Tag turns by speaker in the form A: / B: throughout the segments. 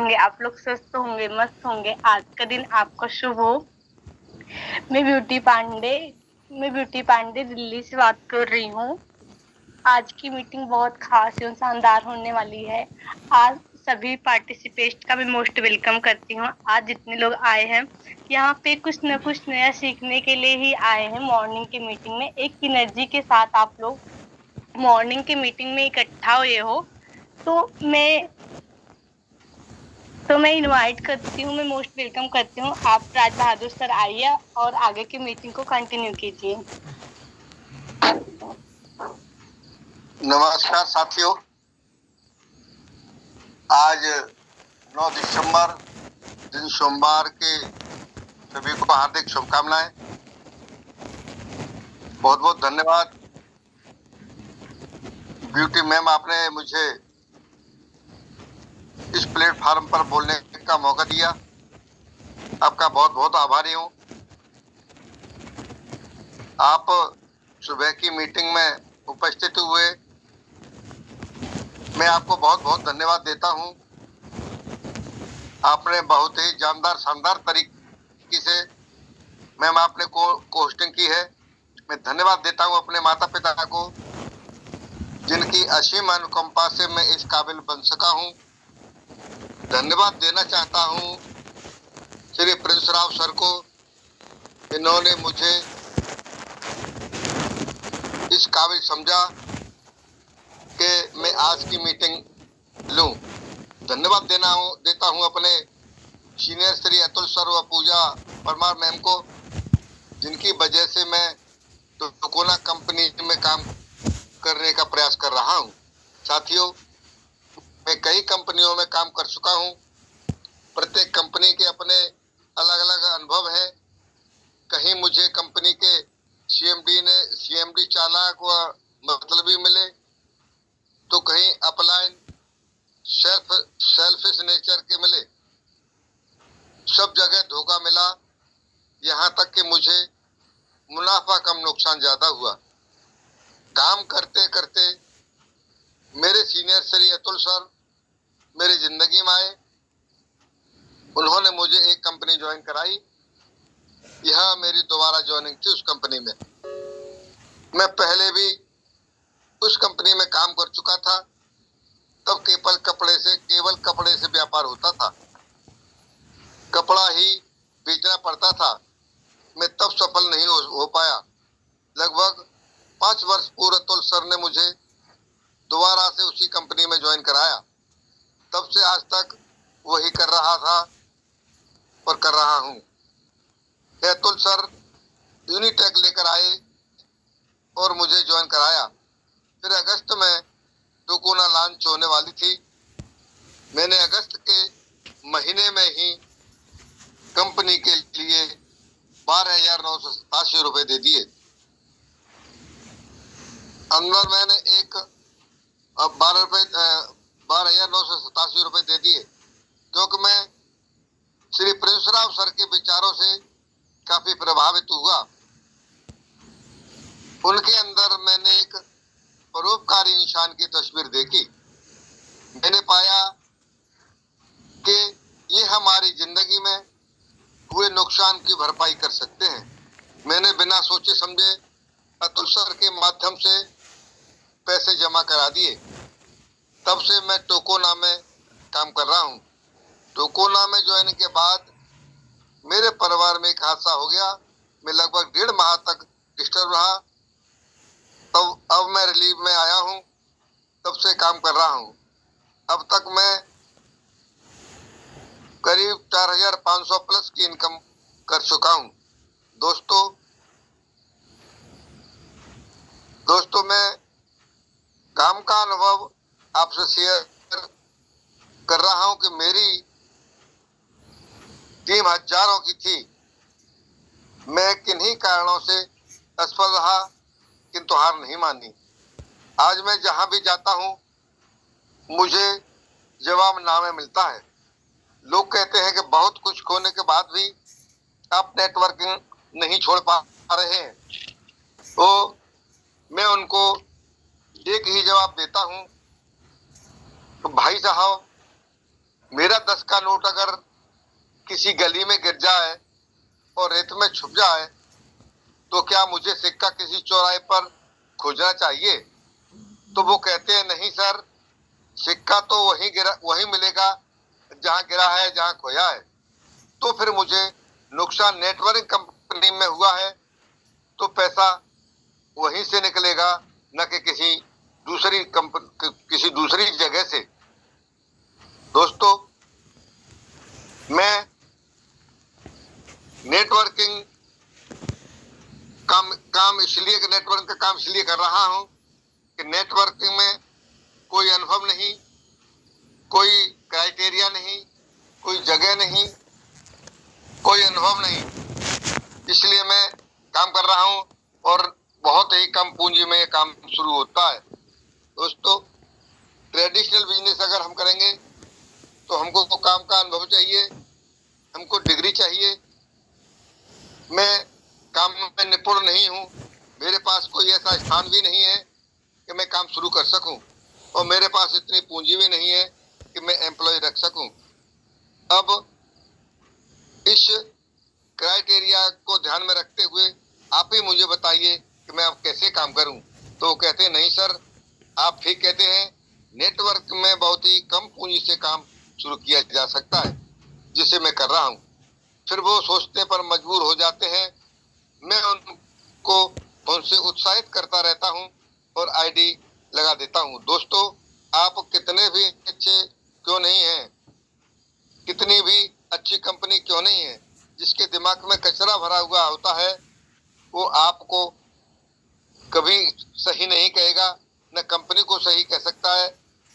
A: होंगे, आप लोग स्वस्थ होंगे, मस्त होंगे। आज का दिन आपका शुभ हो। मैं ब्यूटी पांडे दिल्ली से बात कर रही हूँ। आज की मीटिंग बहुत खास एवं शानदार होने वाली है। आज सभी पार्टिसिपेंट का मैं मोस्ट वेलकम करती हूँ। आज जितने लोग आए हैं यहाँ पे कुछ न कुछ नया सीखने के लिए ही आए हैं। मॉर्निंग की मीटिंग में एक एनर्जी के साथ आप लोग मॉर्निंग की मीटिंग में इकट्ठा हुए हो, तो मैं इनवाइट करती हूँ, मैं मोस्ट वेलकम करती हूँ। आप राज बहादुर सर आइए और आगे की मीटिंग को कंटिन्यू कीजिए।
B: नमस्कार साथियों, आज 9 दिसंबर दिन सोमवार के सभी को हार्दिक शुभकामनाएं। बहुत बहुत धन्यवाद ब्यूटी मैम, आपने मुझे इस प्लेटफॉर्म पर बोलने का मौका दिया। आपका बहुत बहुत आभारी हूँ। आप सुबह की मीटिंग में उपस्थित हुए, मैं आपको बहुत बहुत धन्यवाद देता हूँ। आपने बहुत ही जानदार शानदार तरीके से मैम आपने कोस्टिंग की है। मैं धन्यवाद देता हूँ अपने माता पिता को, जिनकी असीम अनुकंपा से मैं इस काबिल बन सका हूँ। धन्यवाद देना चाहता हूँ श्री प्रिंस राव सर को, इन्होंने मुझे इस काबिल समझा कि मैं आज की मीटिंग लूं। धन्यवाद देता हूं अपने सीनियर श्री अतुल सर व पूजा परमार मैम को, जिनकी वजह से मैं टोकोना कंपनी में काम करने का प्रयास कर रहा हूं। साथियों, मैं कई कंपनियों में काम कर चुका हूं। प्रत्येक कंपनी के अपने अलग अलग अनुभव हैं। कहीं मुझे कंपनी के सीएमडी चालाक व मतलबी मिले, तो कहीं अपलाइन सेल्फिश नेचर के मिले। सब जगह धोखा मिला, यहाँ तक कि मुझे मुनाफा कम नुकसान ज्यादा हुआ। काम करते करते मेरे सीनियर श्री अतुल सर मेरी जिंदगी में आए। उन्होंने मुझे एक कंपनी ज्वाइन कराई। यह मेरी दोबारा ज्वाइनिंग थी उस कंपनी में। मैं पहले भी उस कंपनी में काम कर चुका था। तब केवल कपड़े से व्यापार होता था, कपड़ा ही बेचना पड़ता था। मैं तब सफल नहीं हो पाया। लगभग 5 वर्ष पूर्व अतुल सर ने मुझे दोबारा से उसी कंपनी में ज्वाइन कराया। तब से आज तक वही कर रहा था और कर रहा हूँ। अतुल सर यूनिटेक लेकर आए और मुझे ज्वाइन कराया। फिर अगस्त में टोकोना लॉन्च होने वाली थी। मैंने अगस्त के महीने में ही कंपनी के लिए 12,987 रुपए दे दिए। अंदर मैंने एक 12,987 रुपए दे दिए, क्योंकि मैं श्री प्रिंस राव सर के विचारों से काफी प्रभावित हुआ। उनके अंदर मैंने एक परोपकारी इंसान की तस्वीर देखी। मैंने पाया कि ये हमारी जिंदगी में हुए नुकसान की भरपाई कर सकते हैं। मैंने बिना सोचे समझे अतुल सर के माध्यम से पैसे जमा करा दिए। तब से मैं टोकोना में काम कर रहा हूँ। टोकोना में ज्वाइन के बाद मेरे परिवार में एक हादसा हो गया। मैं लगभग 1.5 माह तक डिस्टर्ब रहा। तब अब मैं रिलीव में आया हूँ। तब से काम कर रहा हूँ। अब तक मैं करीब 4,500 प्लस की इनकम कर चुका हूँ। दोस्तों मैं काम का अनुभव आपसे शेयर कर रहा हूँ कि मेरी टीम हजारों की थी। मैं किन्हीं कारणों से असफल रहा, किंतु हार नहीं मानी। आज मैं जहां भी जाता हूं मुझे जवाबनामे मिलता है। लोग कहते हैं कि बहुत कुछ खोने के बाद भी आप नेटवर्किंग नहीं छोड़ पा रहे हैं। तो मैं उनको एक ही जवाब देता हूं, तो भाई साहब, मेरा 10 का नोट अगर किसी गली में गिर जाए और रेत में छुप जाए तो क्या मुझे सिक्का किसी चौराहे पर खोजना चाहिए? तो वो कहते हैं नहीं सर, सिक्का तो वही मिलेगा जहां गिरा है, जहां खोया है। तो फिर मुझे नुकसान नेटवर्किंग कंपनी में हुआ है, तो पैसा वहीं से निकलेगा, न कि किसी दूसरी जगह से। दोस्तों, मैं नेटवर्किंग नेटवर्किंग का काम इसलिए कर रहा हूं कि नेटवर्किंग में कोई अनुभव नहीं, कोई क्राइटेरिया नहीं, कोई जगह नहीं, कोई अनुभव नहीं, इसलिए मैं काम कर रहा हूं और बहुत ही कम पूंजी में ये काम शुरू होता है। दोस्तों, ट्रेडिशनल बिजनेस अगर हम करेंगे तो हमको तो काम का अनुभव चाहिए, हमको डिग्री चाहिए। मैं काम में निपुण नहीं हूँ, मेरे पास कोई ऐसा स्थान भी नहीं है कि मैं काम शुरू कर सकूं, और मेरे पास इतनी पूंजी भी नहीं है कि मैं एम्प्लॉय रख सकूं। अब इस क्राइटेरिया को ध्यान में रखते हुए आप ही मुझे बताइए कि मैं अब कैसे काम करूं। तो वो कहते हैं नहीं सर, आप ठीक कहते हैं, नेटवर्क में बहुत ही कम पूंजी से काम शुरू किया जा सकता है, जिसे मैं कर रहा हूं। फिर वो सोचने पर मजबूर हो जाते हैं। मैं उनको उनसे उत्साहित करता रहता हूं और आईडी लगा देता हूं। दोस्तों, आप कितने भी अच्छे क्यों नहीं हैं, कितनी भी अच्छी कंपनी क्यों नहीं है, जिसके दिमाग में कचरा भरा हुआ होता है वो आपको कभी सही नहीं कहेगा, न कंपनी को सही कह सकता है,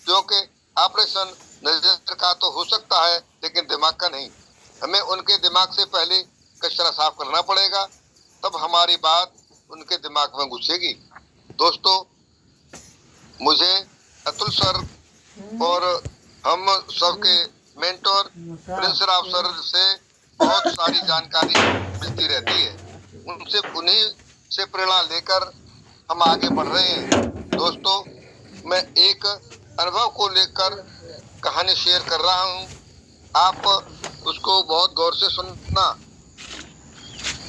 B: क्योंकि ऑपरेशन नजर का तो हो सकता है लेकिन दिमाग का नहीं। हमें उनके दिमाग से पहले कचरा साफ करना पड़ेगा, तब हमारी बात उनके दिमाग में घुसेगी। दोस्तों, मुझे अतुल सर और हम सबके मेंटोर प्रिंस राव सर से बहुत सारी जानकारी मिलती रहती है, उन्हीं से प्रेरणा लेकर हम आगे बढ़ रहे हैं। दोस्तों, मैं एक अनुभव को लेकर कहानी शेयर कर रहा हूं, आप उसको बहुत गौर से सुनना।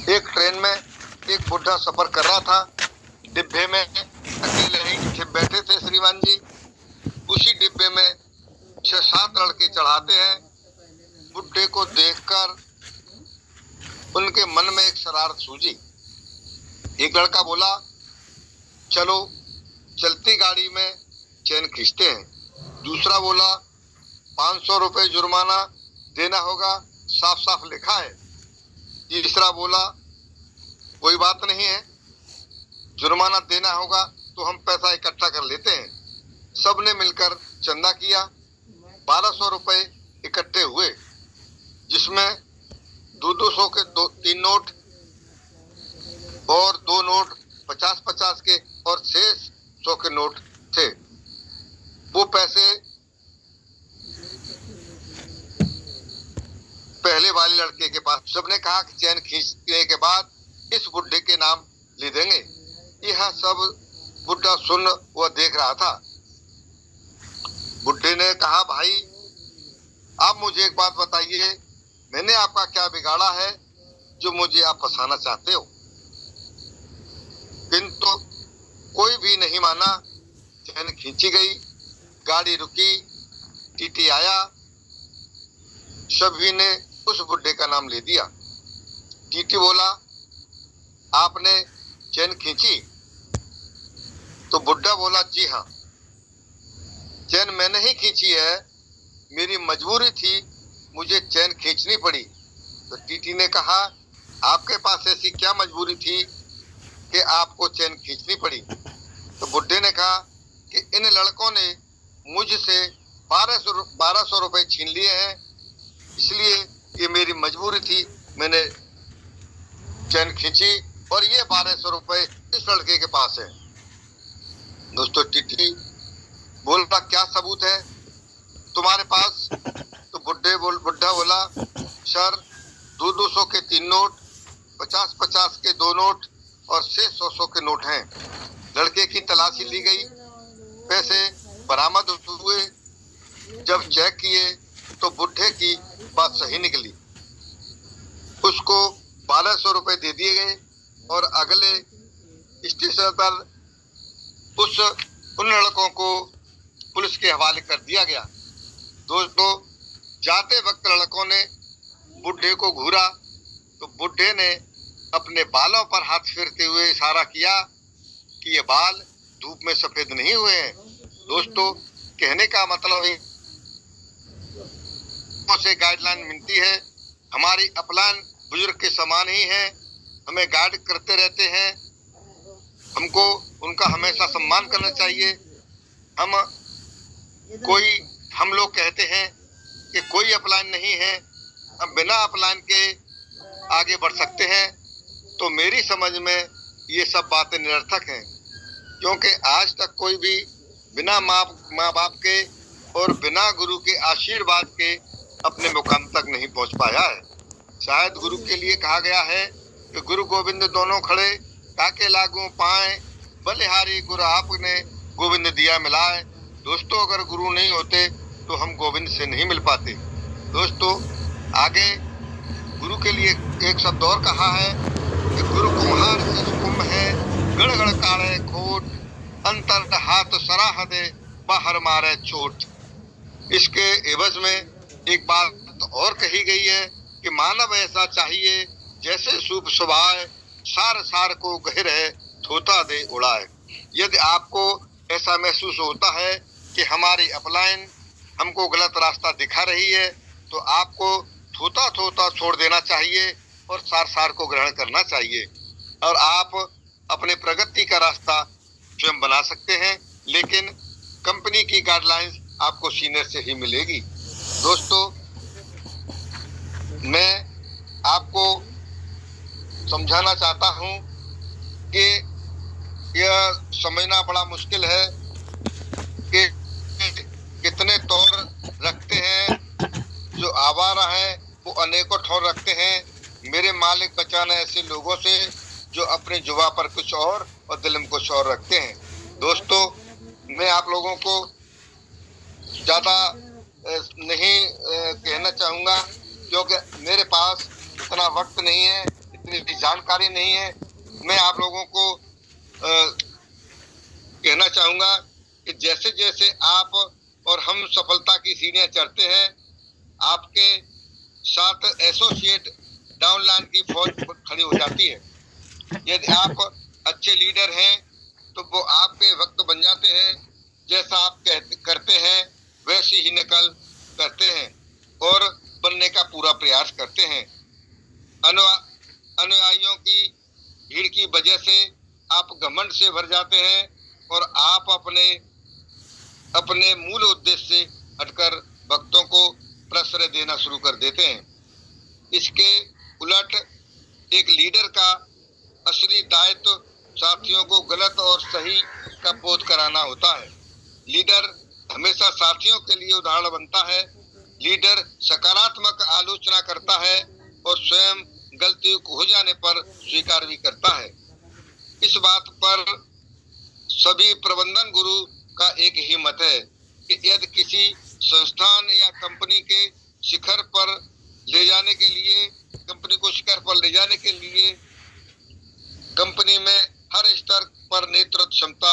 B: एक ट्रेन में एक बुढ़ा सफर कर रहा था, डिब्बे में अकेले ही बैठे थे श्रीमान जी। उसी डिब्बे में 6-7 लड़के चढ़ाते हैं। बुढ़े को देखकर उनके मन में एक शरारत सूझी। एक लड़का बोला, चलो चलती गाड़ी में चैन खींचते हैं। दूसरा बोला, 500 रुपए जुर्माना देना होगा, साफ साफ लिखा है। तीसरा बोला, कोई बात नहीं है, जुर्माना देना होगा तो हम पैसा इकट्ठा कर लेते हैं। सबने मिलकर चंदा किया, 1200 रुपए इकट्ठे हुए, जिसमें 200 के 3 नोट और 2 नोट 50-50 के और 600 के नोट थे। वो पैसे पहले वाले लड़के के पास। सबने कहा कि चैन खींचने के बाद इस बुढ़े के नाम ले देंगे। यह सब बुढ़ा सुन व देख रहा था। बुढ़े ने कहा, भाई आप मुझे एक बात बताइए, मैंने आपका क्या बिगाड़ा है जो मुझे आप फंसाना चाहते हो? किंतु कोई भी नहीं माना। चैन खींची गई, गाड़ी रुकी, टीटी आया, सभी ने उस बुढ़े का नाम ले दिया। टीटी बोला, आपने चैन खींची? तो बुढ़ा बोला, जी हाँ, चैन मैंने ही खींची है, मेरी मजबूरी थी, मुझे चैन खींचनी पड़ी। तो टीटी ने कहा, आपके पास ऐसी क्या मजबूरी थी कि आपको चैन खींचनी पड़ी? तो बुढ़े ने कहा कि इन लड़कों ने मुझसे 1200 रुपए छीन लिए हैं, इसलिए ये मेरी मजबूरी थी, मैंने चैन खींची और ये 1200 रुपए इस लड़के के पास है। दोस्तों, टीटी बोला, क्या सबूत है तुम्हारे पास? तो बुढ़ा बोला, सर 200 के 3 नोट, 50-50 के 2 नोट और 600 के नोट हैं। लड़के की तलाशी ली गई, पैसे बरामद हुए। जब चेक किए तो बुढ़े की बात सही निकली। उसको 1200 रुपए दे दिए गए और अगले स्टेशन पर उन लड़कों को पुलिस के हवाले कर दिया गया। दोस्तों, जाते वक्त लड़कों ने बुढ़े को घूरा तो बुढ़े ने अपने बालों पर हाथ फेरते हुए इशारा किया कि ये बाल धूप में सफेद नहीं हुए हैं। दोस्तों, कहने का मतलब है से गाइडलाइन मिलती है। हमारी अपलाइन बुजुर्ग के समान ही है, हमें गाइड करते रहते हैं। हमको उनका हमेशा सम्मान करना चाहिए। हम लोग कहते हैं कि कोई अपलाइन नहीं है, हम बिना अपलाइन के आगे बढ़ सकते हैं। तो मेरी समझ में ये सब बातें निरर्थक हैं, क्योंकि आज तक कोई भी बिना माँ बाप के और बिना गुरु के आशीर्वाद के अपने मुकाम तक नहीं पहुंच पाया है। शायद गुरु के लिए कहा गया है कि गुरु गोविंद दोनों खड़े, काके लागू पाए, बलिहारी गुरु आपने गोविंद दिया मिलाए। दोस्तों, अगर गुरु नहीं होते तो हम गोविंद से नहीं मिल पाते। दोस्तों, आगे गुरु के लिए एक शब्द और कहा है कि गुरु कुम्हार शिष कुंभ है, गड़ गड़ काढ़े खोट, अंतर हाथ सराह दे, बाहर मारे चोट। इसके एवज में एक बात और कही गई है कि मानव ऐसा चाहिए जैसे सूप सुभाए, सार सार को गहिर है, थोता दे उड़ाए। यदि आपको ऐसा महसूस होता है कि हमारी अपलाइन हमको गलत रास्ता दिखा रही है, तो आपको थोता थोता छोड़ देना चाहिए और सार सार को ग्रहण करना चाहिए, और आप अपने प्रगति का रास्ता स्वयं बना सकते हैं। लेकिन कंपनी की गाइडलाइंस आपको सीनियर से ही मिलेगी। दोस्तों, मैं आपको समझाना चाहता हूं कि यह समझना बड़ा मुश्किल है कि कितने तौर रखते हैं। जो आवारा हैं वो अनेकों ठौर रखते हैं। मेरे मालिक बचाना ऐसे लोगों से जो अपने जुबा पर कुछ और दिल में कुछ और रखते हैं। दोस्तों, मैं आप लोगों को ज़्यादा नहीं कहना चाहूँगा, क्योंकि मेरे पास इतना वक्त नहीं है, इतनी जानकारी नहीं है। मैं आप लोगों को कहना चाहूँगा कि जैसे जैसे आप और हम सफलता की सीढ़ियाँ चढ़ते हैं, आपके साथ एसोसिएट डाउनलाइन की फौज खड़ी हो जाती है। यदि आप अच्छे लीडर हैं तो वो आपके वक्त बन जाते हैं। जैसा आप करते हैं वैसी ही नकल करते हैं और बनने का पूरा प्रयास करते हैं। अनुयायियों की भीड़ की वजह से आप घमंड से भर जाते हैं और आप अपने मूल उद्देश्य से हटकर भक्तों को प्रश्रय देना शुरू कर देते हैं। इसके उलट एक लीडर का असली दायित्व साथियों को गलत और सही का बोध कराना होता है। लीडर हमेशा साथियों के लिए उदाहरण बनता है। लीडर सकारात्मक आलोचना करता है और स्वयं गलती हो जाने पर स्वीकार भी करता है। इस बात पर सभी प्रबंधन गुरु का एक ही मत है कि यदि किसी संस्थान या कंपनी के शिखर पर ले जाने के लिए कंपनी में हर स्तर पर नेतृत्व क्षमता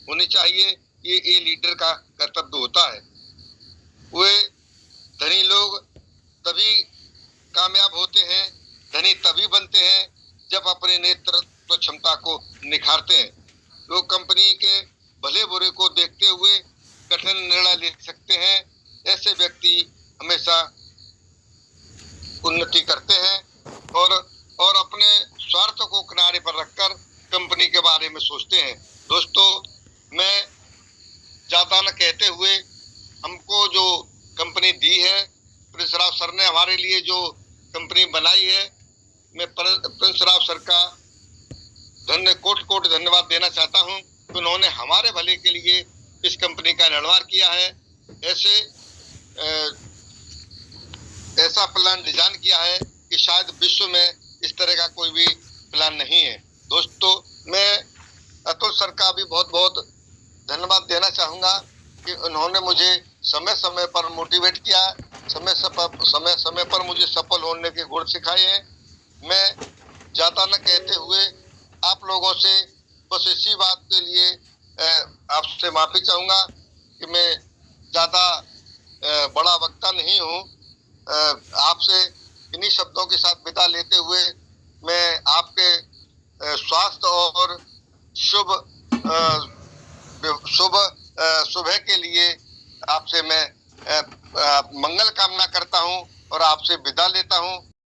B: होनी चाहिए। ये लीडर का कर्तव्य होता है। वे धनी लोग तभी कामयाब होते हैं, धनी तभी बनते हैं जब अपने नेतृत्व क्षमता को निखारते हैं। लोग कंपनी के भले बुरे को देखते हुए कठिन निर्णय ले सकते हैं। ऐसे व्यक्ति हमेशा उन्नति करते हैं और अपने स्वार्थ को किनारे पर रखकर कंपनी के बारे में सोचते हैं। दोस्तों, मैं ज्यादा न कहते हुए हमको जो कंपनी दी है, प्रिंस राव सर ने हमारे लिए जो कंपनी बनाई है, मैं प्रिंस राव सर का कोट धन्यवाद देना चाहता हूं कि उन्होंने हमारे भले के लिए इस कंपनी का निर्माण किया है। ऐसा प्लान डिजाइन किया है कि शायद विश्व में इस तरह का कोई भी प्लान नहीं है। दोस्तों, मैं अतुल सर का भी बहुत बहुत धन्यवाद देना चाहूँगा कि उन्होंने मुझे समय समय पर मोटिवेट किया, समय समय पर मुझे सफल होने के गुण सिखाए हैं। मैं ज्यादा न कहते हुए आप लोगों से बस इसी बात के लिए आपसे माफी चाहूंगा कि मैं ज्यादा बड़ा वक्ता नहीं हूँ। आपसे इन्हीं शब्दों के साथ विदा लेते हुए मैं आपके स्वास्थ्य और शुभ सुबह के लिए आपसे मैं मंगल कामना करता हूं और आपसे विदा लेता हूं।